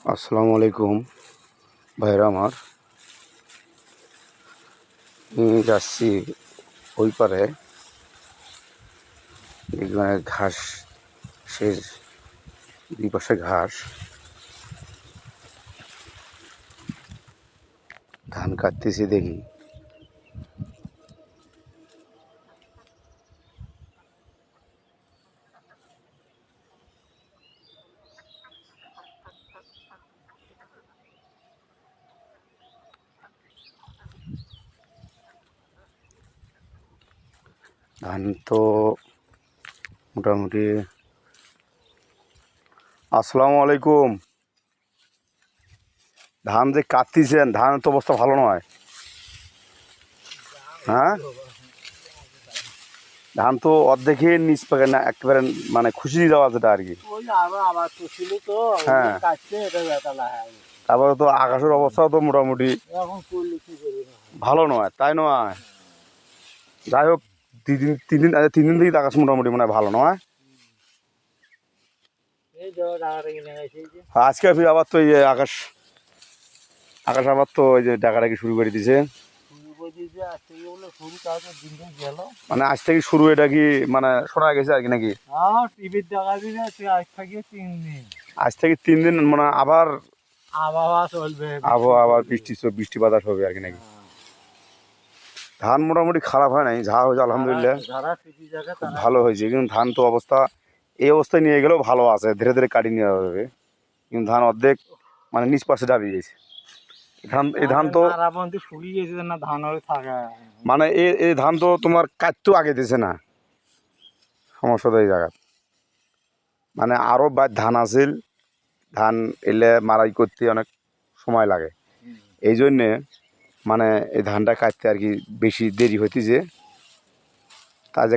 আসসালামু আলাইকুম ভাইরা আমার। আমি যাচ্ছি ওই পারে, এখানে ঘাস, সে দুই পাশে ঘাস, ধান কাটতেছি দেখি। ধান তো মোটামুটি। আসসালামু আলাইকুম। ধান যে কাটতেছেন, ধানের তো অবস্থা ভালো নয়। হ্যাঁ, ধান তো অর্ধেকই নিচ পাকে না, একেবারে মানে খুশি দেওয়া যেটা আর কি। হ্যাঁ, তারপরে তো আকাশের অবস্থাও তো মোটামুটি ভালো নয়, তাই নয়? যাই হোক, 3 দিন থেকে আকাশ মোটামুটি মানে ভালো নয়। আজকে ফির আবার তো এই আকাশ আকাশ আবার তো ওই যে ডাকাডাকি শুরু করে দিছে। মানে আজ থেকে শুরু, এটা কি মানে শোনা গেছে আর কি নাকি? আজ থেকে 3 দিন মানে আবার আবহাওয়া চলবে, আবহাওয়া আবার বৃষ্টি বাতাস হবে আর কি নাকি? ধান মোটামুটি খারাপ হয় নাই, যা হয়েছে আলহামদুলিল্লাহ খুব ভালো হয়েছে। কিন্তু ধান তো অবস্থা, এই অবস্থায় নিয়ে গেলেও ভালো আছে, ধীরে ধীরে কাটিয়ে নেওয়া হবে। কিন্তু ধান অর্ধেক মানে নিচ পাশে দাবিয়ে গেছে। এই ধান তো মানে এই ধান তো তোমার কাটতেও আগে দিছে না, সমস্যা তো এই জায়গা। মানে আরও ধান আছিল, ধান এলে মারাই করতে অনেক সময় লাগে, এই জন্যে মানে এই ধানটা কাটতে আর কি বেশি দেরি হইতেছে। কাজে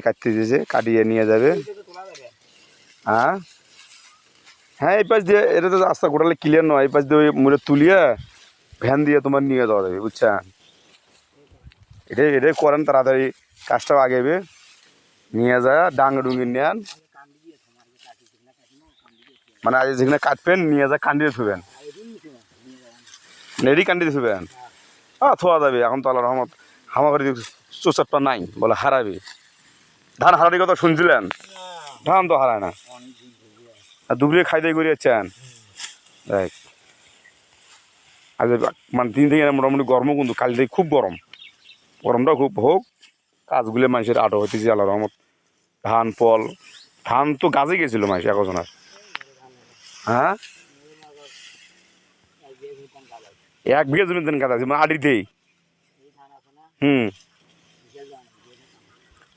কাটতে দিয়েছে, কাটিয়ে নিয়ে যাবে। হ্যাঁ হ্যাঁ, এই পাশ দিয়ে, এটা তো রাস্তা গোটালে ক্লিয়ার নয়, এই পাশ দিয়ে ওই মুড়ে তুলিয়ে ভ্যান দিয়ে তোমার নিয়ে যাওয়া যাবে, বুঝছেন? এটাই করেন, তাড়াতাড়ি কাজটাও আগেবে, নিয়ে যায় ডাঙ্গে ডুঙ্গি নেন। মানে আজ যেখানে কাটবেন নিয়ে যায় কান্দিয়ে থুবেন, নেড়ি কান্দিয়ে থুবেন। হ্যাঁ, থোয়া যাবে। এখন তো আল্লাহ রহমত হামাবাড়ি চোচারটা নাই বলে হারাবে। ধান হারার কথা শুনছিলেন? ধান তো হারায় না, দুবলিয়ে খাই দাই করে যাচ্ছেন। রাইট। আজ মানে 3 থেকে মোটামুটি গরম, কিন্তু কাল থেকে খুব গরমটা খুব হোক, কাজগুলো মানুষের আটো হইতেছে আল্লাহ রহমত। ধান তো গাছে গেছিল মানুষ একজনের। হ্যাঁ, 1 বিঘা জমি ধান গাছ আছে মানে আড়িতেই।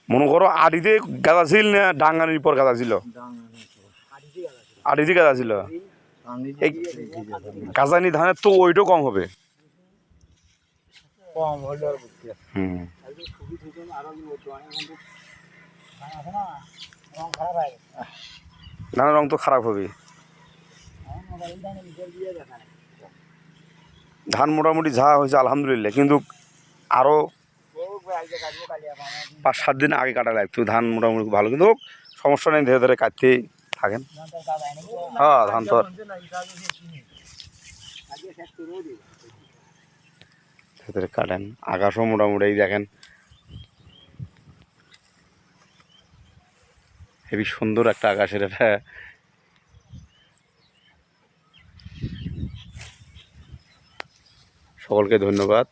মনে করো আড়িতে গাঁদা ছিল না ডাঙ্গানির পর গাঁদা ছিল? আড়িতে গাঁদা ছিল। এই গাজানি ধানের তো ওইটাও কম হবে। ধানের রং তো খারাপ হবে। ধান মোটামুটি যা হয়েছে আলহামদুলিল্লাহ, কিন্তু আরও 5-7 দিন আগে কাটা লাগতো। ধান মোটামুটি ভালো, কিন্তু সমস্যা নেই, ধীরে ধীরে কাটতেই থাকেন। হ্যাঁ, ধান তো ধীরে ধীরে কাটেন। আকাশও মোটামুটি দেখেন হেবি সুন্দর একটা আকাশের এটা। সকলকে ধন্যবাদ।